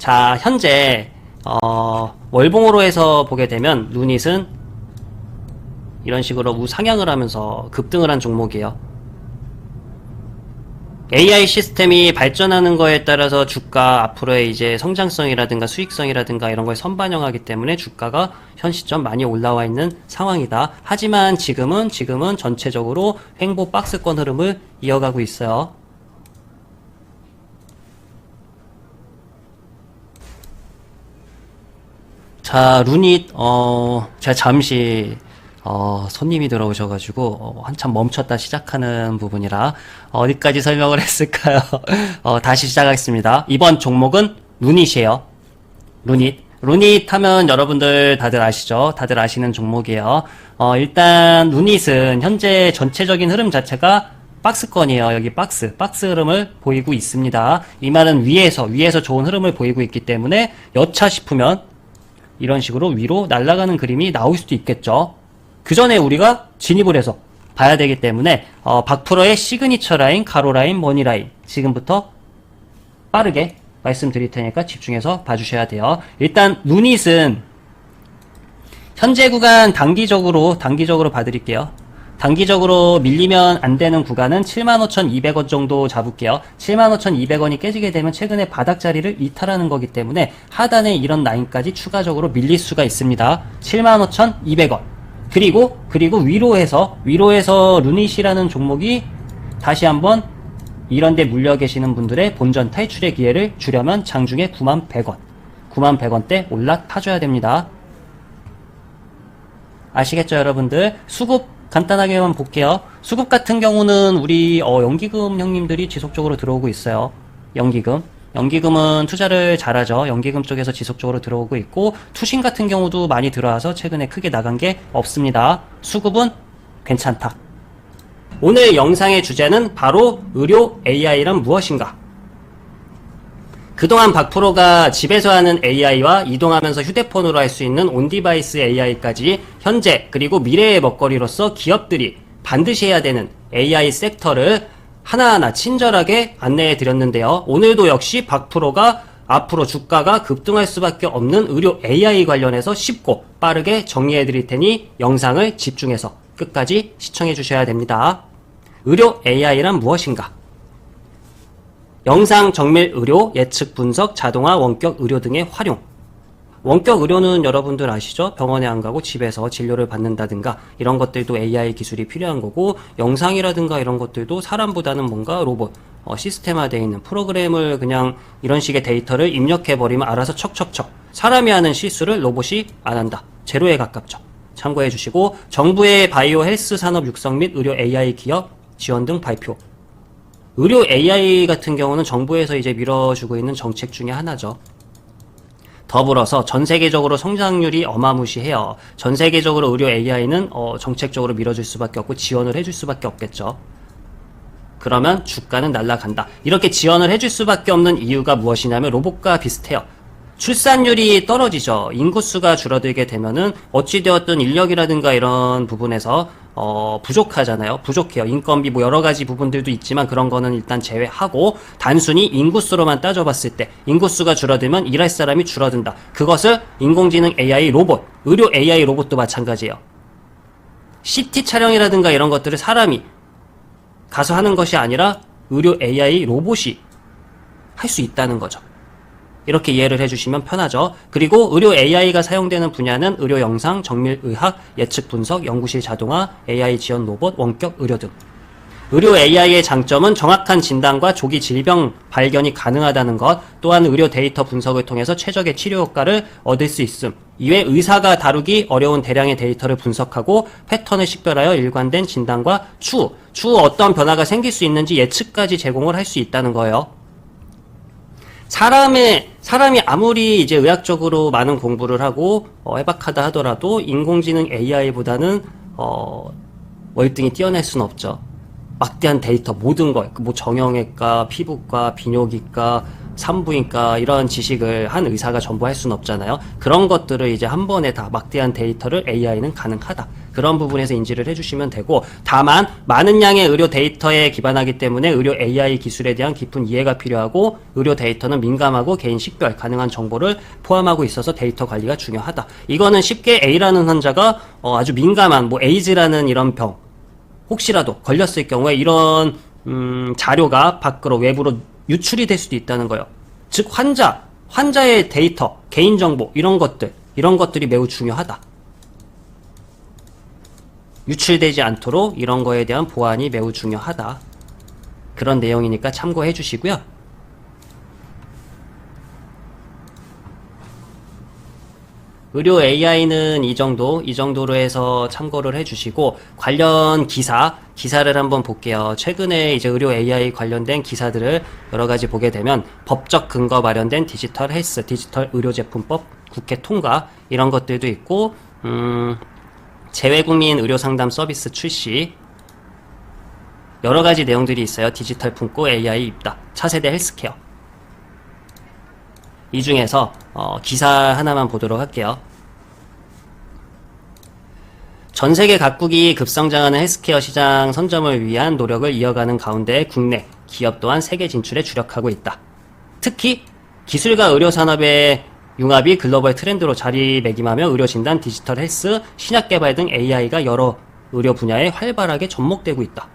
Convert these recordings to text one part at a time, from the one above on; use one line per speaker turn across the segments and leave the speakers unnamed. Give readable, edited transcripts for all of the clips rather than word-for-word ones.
자, 현재 월봉으로 해서 보게 되면 루닛은 이런 식으로 우상향을 하면서 급등을 한 종목이에요. AI 시스템이 발전하는 거에 따라서 주가 앞으로의 이제 성장성이라든가 수익성이라든가 이런 걸 선반영하기 때문에 주가가 현 시점 많이 올라와 있는 상황이다. 하지만 지금은 전체적으로 횡보 박스권 흐름을 이어가고 있어요. 자, 루닛 제가 잠시 손님이 들어오셔가지고 한참 멈췄다 시작하는 부분이라 어디까지 설명을 했을까요? 다시 시작하겠습니다. 이번 종목은 루닛이에요. 루닛 하면 여러분들 다들 아시죠? 다들 아시는 종목이에요. 일단 루닛은 현재 전체적인 흐름 자체가 박스권이에요. 여기 박스 흐름을 보이고 있습니다. 이 말은 위에서 좋은 흐름을 보이고 있기 때문에 여차 싶으면 이런 식으로 위로 날아가는 그림이 나올 수도 있겠죠. 그 전에 우리가 진입을 해서 봐야 되기 때문에 박프로의 시그니처 라인, 가로 라인, 머니 라인 지금부터 빠르게 말씀드릴 테니까 집중해서 봐주셔야 돼요. 일단 루닛은 현재 구간 단기적으로 봐드릴게요. 단기적으로 밀리면 안 되는 구간은 75,200원 정도 잡을게요. 75,200원이 깨지게 되면 최근에 바닥 자리를 이탈하는 거기 때문에 하단에 이런 라인까지 추가적으로 밀릴 수가 있습니다. 75,200원. 그리고 위로해서 루닛이라는 종목이 다시 한번 이런데 물려 계시는 분들의 본전 탈출의 기회를 주려면 장중에 91,100원 91,100원대 올라타줘야 됩니다. 아시겠죠 여러분들? 수급 간단하게만 볼게요. 수급 같은 경우는 우리 연기금 형님들이 지속적으로 들어오고 있어요. 연기금은 투자를 잘하죠. 연기금 쪽에서 지속적으로 들어오고 있고 투신 같은 경우도 많이 들어와서 최근에 크게 나간 게 없습니다. 수급은 괜찮다. 오늘 영상의 주제는 바로 의료 AI란 무엇인가? 그동안 박프로가 집에서 하는 AI와 이동하면서 휴대폰으로 할 수 있는 온디바이스 AI까지 현재 그리고 미래의 먹거리로서 기업들이 반드시 해야 되는 AI 섹터를 하나하나 친절하게 안내해 드렸는데요. 오늘도 역시 박프로가 앞으로 주가가 급등할 수밖에 없는 의료 AI 관련해서 쉽고 빠르게 정리해 드릴 테니 영상을 집중해서 끝까지 시청해 주셔야 됩니다. 의료 AI란 무엇인가? 영상 정밀 의료, 예측 분석, 자동화, 원격 의료 등의 활용. 원격 의료는 여러분들 아시죠? 병원에 안 가고 집에서 진료를 받는다든가 이런 것들도 AI 기술이 필요한 거고 영상이라든가 이런 것들도 사람보다는 뭔가 로봇, 시스템화되어 있는 프로그램을 그냥 이런 식의 데이터를 입력해버리면 알아서 척척척 사람이 하는 실수를 로봇이 안 한다. 제로에 가깝죠. 참고해 주시고 정부의 바이오 헬스 산업 육성 및 의료 AI 기업 지원 등 발표. 의료 AI 같은 경우는 정부에서 이제 밀어주고 있는 정책 중에 하나죠. 더불어서 전 세계적으로 성장률이 어마무시해요. 전 세계적으로 의료 AI는 정책적으로 밀어줄 수밖에 없고 지원을 해줄 수밖에 없겠죠. 그러면 주가는 날아간다. 이렇게 지원을 해줄 수밖에 없는 이유가 무엇이냐면 로봇과 비슷해요. 출산율이 떨어지죠. 인구수가 줄어들게 되면은 어찌되었든 인력이라든가 이런 부분에서 부족하잖아요. 부족해요. 인건비 뭐 여러 가지 부분들도 있지만 그런 거는 일단 제외하고 단순히 인구수로만 따져봤을 때 인구수가 줄어들면 일할 사람이 줄어든다. 그것을 인공지능 AI 로봇, 의료 AI 로봇도 마찬가지예요. CT 촬영이라든가 이런 것들을 사람이 가서 하는 것이 아니라 의료 AI 로봇이 할 수 있다는 거죠. 이렇게 이해를 해주시면 편하죠. 그리고 의료 AI가 사용되는 분야는 의료 영상, 정밀 의학, 예측 분석, 연구실 자동화, AI 지원 로봇, 원격 의료 등. 의료 AI의 장점은 정확한 진단과 조기 질병 발견이 가능하다는 것, 또한 의료 데이터 분석을 통해서 최적의 치료 효과를 얻을 수 있음. 이외 의사가 다루기 어려운 대량의 데이터를 분석하고 패턴을 식별하여 일관된 진단과 추후 어떤 변화가 생길 수 있는지 예측까지 제공을 할 수 있다는 거예요. 사람이 아무리 이제 의학적으로 많은 공부를 하고 해박하다 하더라도 인공지능 AI보다는 월등히 뛰어날 수는 없죠. 막대한 데이터 모든 거, 뭐 정형외과, 피부과, 비뇨기과, 산부인과 이런 지식을 한 의사가 전부 할 수는 없잖아요. 그런 것들을 이제 한 번에 다 막대한 데이터를 AI는 가능하다. 그런 부분에서 인지를 해주시면 되고, 다만 많은 양의 의료 데이터에 기반하기 때문에 의료 AI 기술에 대한 깊은 이해가 필요하고, 의료 데이터는 민감하고 개인 식별 가능한 정보를 포함하고 있어서 데이터 관리가 중요하다. 이거는 쉽게 A라는 환자가 아주 민감한 뭐 에이즈라는 이런 병 혹시라도 걸렸을 경우에 이런 자료가 밖으로 외부로 유출이 될 수도 있다는 거예요. 즉 환자의 데이터, 개인정보 이런 것들이 매우 중요하다. 유출되지 않도록 이런 거에 대한 보안이 매우 중요하다. 그런 내용이니까 참고해 주시고요. 의료 AI는 이 정도로 해서 참고를 해주시고, 관련 기사를 한번 볼게요. 최근에 이제 의료 AI 관련된 기사들을 여러 가지 보게 되면, 법적 근거 마련된 디지털 헬스, 디지털 의료제품법, 국회 통과, 이런 것들도 있고, 재외국민 의료상담 서비스 출시, 여러 가지 내용들이 있어요. 디지털 품고 AI 입다, 차세대 헬스케어. 이 중에서 기사 하나만 보도록 할게요. 전 세계 각국이 급성장하는 헬스케어 시장 선점을 위한 노력을 이어가는 가운데 국내 기업 또한 세계 진출에 주력하고 있다. 특히 기술과 의료 산업의 융합이 글로벌 트렌드로 자리매김하며 의료진단, 디지털 헬스, 신약 개발 등 AI가 여러 의료 분야에 활발하게 접목되고 있다.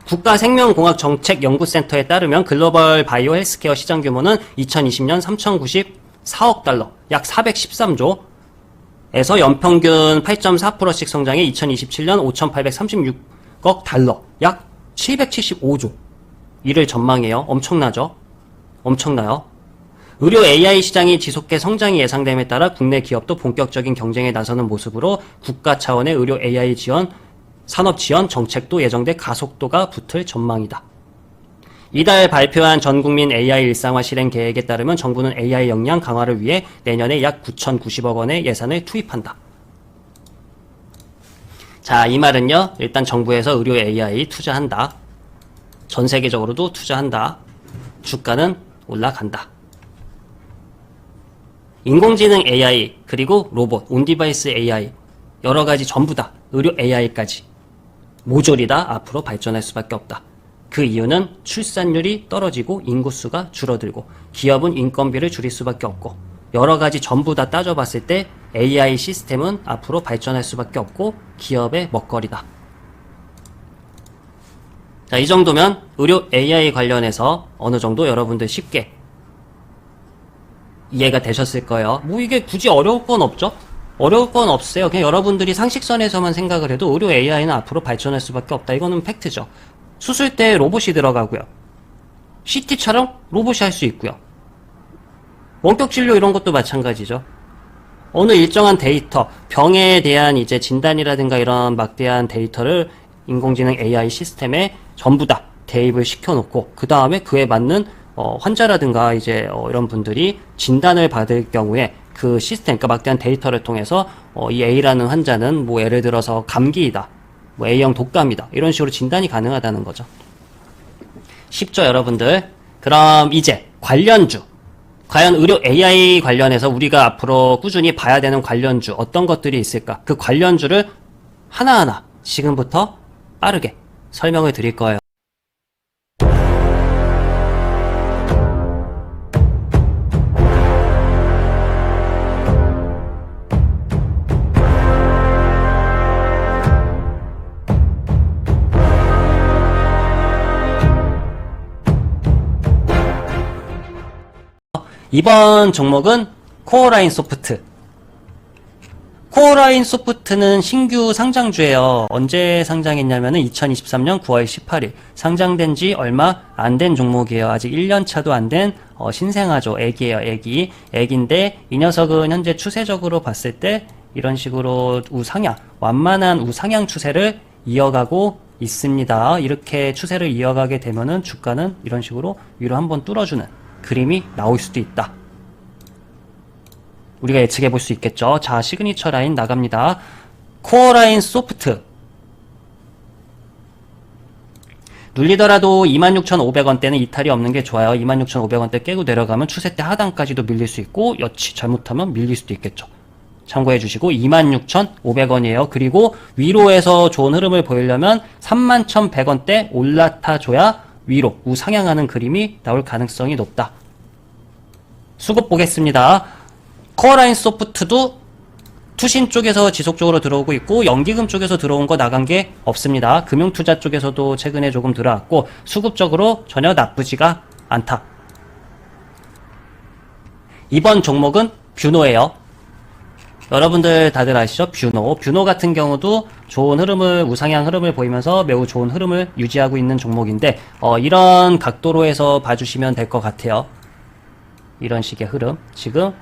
국가생명공학정책연구센터에 따르면 글로벌 바이오 헬스케어 시장 규모는 2020년 3,094억 달러, 약 413조, 에서 연평균 8.4%씩 성장해 2027년 5,836억 달러, 약 775조. 이를 전망해요. 엄청나죠? 엄청나요? 의료 AI 시장이 지속해 성장이 예상됨에 따라 국내 기업도 본격적인 경쟁에 나서는 모습으로 국가 차원의 의료 AI 지원, 산업 지원 정책도 예정돼 가속도가 붙을 전망이다. 이달 발표한 전국민 AI 일상화 실행 계획에 따르면 정부는 AI 역량 강화를 위해 내년에 약 9,090억 원의 예산을 투입한다. 자, 이 말은요, 일단 정부에서 의료 AI 투자한다. 전 세계적으로도 투자한다. 주가는 올라간다. 인공지능 AI, 그리고 로봇, 온디바이스 AI, 여러 가지 전부 다 의료 AI까지 모조리 다 앞으로 발전할 수밖에 없다. 그 이유는 출산율이 떨어지고 인구수가 줄어들고 기업은 인건비를 줄일 수밖에 없고 여러 가지 전부 다 따져봤을 때 AI 시스템은 앞으로 발전할 수밖에 없고 기업의 먹거리다. 자, 이 정도면 의료 AI 관련해서 어느 정도 여러분들 쉽게 이해가 되셨을 거예요. 뭐 이게 굳이 어려울 건 없죠? 어려울 건 없어요. 그냥 여러분들이 상식선에서만 생각을 해도 의료 AI는 앞으로 발전할 수밖에 없다. 이거는 팩트죠. 수술 때 로봇이 들어가고요. CT처럼 로봇이 할 수 있고요. 원격 진료 이런 것도 마찬가지죠. 어느 일정한 데이터, 병에 대한 이제 진단이라든가 이런 막대한 데이터를 인공지능 AI 시스템에 전부 다 대입을 시켜놓고 그 다음에 그에 맞는 환자라든가 이제 이런 분들이 진단을 받을 경우에 그 시스템, 그러니까 막대한 데이터를 통해서 이 A라는 환자는 뭐 예를 들어서 감기이다, 뭐 A형 독감이다, 이런 식으로 진단이 가능하다는 거죠. 쉽죠, 여러분들? 그럼 이제 관련주, 과연 의료 AI 관련해서 우리가 앞으로 꾸준히 봐야 되는 관련주 어떤 것들이 있을까? 그 관련주를 하나하나 지금부터 빠르게 설명을 드릴 거예요. 이번 종목은 코어라인 소프트. 코어라인 소프트는 신규 상장주예요. 언제 상장했냐면은 2023년 9월 18일. 상장된 지 얼마 안 된 종목이에요. 아직 1년 차도 안 된 신생아죠. 애기예요, 애기. 애기인데 이 녀석은 현재 추세적으로 봤을 때 이런 식으로 우상향, 완만한 우상향 추세를 이어가고 있습니다. 이렇게 추세를 이어가게 되면은 주가는 이런 식으로 위로 한번 뚫어주는 그림이 나올 수도 있다. 우리가 예측해 볼 수 있겠죠. 자, 시그니처 라인 나갑니다. 코어 라인 소프트. 눌리더라도 26,500원대는 이탈이 없는 게 좋아요. 26,500원대 깨고 내려가면 추세 때 하단까지도 밀릴 수 있고, 여치 잘못하면 밀릴 수도 있겠죠. 참고해 주시고 26,500원이에요. 그리고 위로에서 좋은 흐름을 보이려면 31,100원대 올라타줘야 위로 우상향하는 그림이 나올 가능성이 높다. 수급 보겠습니다. 코어라인 소프트도 투신 쪽에서 지속적으로 들어오고 있고 연기금 쪽에서 들어온 거 나간 게 없습니다. 금융투자 쪽에서도 최근에 조금 들어왔고 수급적으로 전혀 나쁘지가 않다. 이번 종목은 뷰노예요. 여러분들 다들 아시죠? 뷰노 같은 경우도 좋은 흐름을 우상향 흐름을 보이면서 매우 좋은 흐름을 유지하고 있는 종목인데 이런 각도로 해서 봐주시면 될 것 같아요. 이런 식의 흐름 지금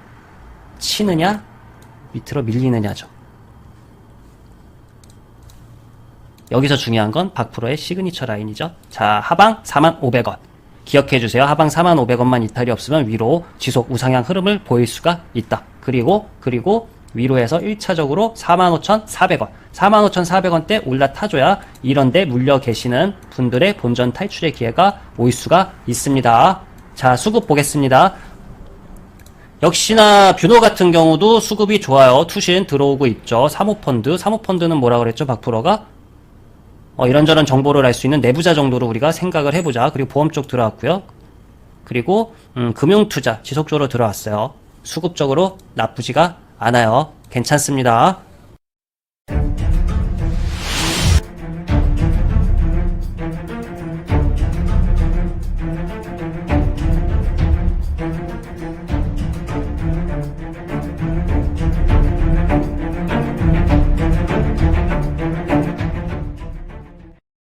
치느냐 밑으로 밀리느냐죠. 여기서 중요한 건 박프로의 시그니처 라인이죠. 자, 하방 45,000원. 기억해주세요. 하방 45,000원만 이탈이 없으면 위로 지속 우상향 흐름을 보일 수가 있다. 그리고 위로에서 1차적으로 45,400원. 45,400원대 올라타줘야 이런데 물려 계시는 분들의 본전 탈출의 기회가 올 수가 있습니다. 자, 수급 보겠습니다. 역시나 뷰노 같은 경우도 수급이 좋아요. 투신 들어오고 있죠. 사모펀드는 뭐라 그랬죠? 박프로가? 이런저런 정보를 알 수 있는 내부자 정도로 우리가 생각을 해보자. 그리고 보험 쪽 들어왔고요. 그리고 금융투자 지속적으로 들어왔어요. 수급적으로 나쁘지가 않아요. 괜찮습니다.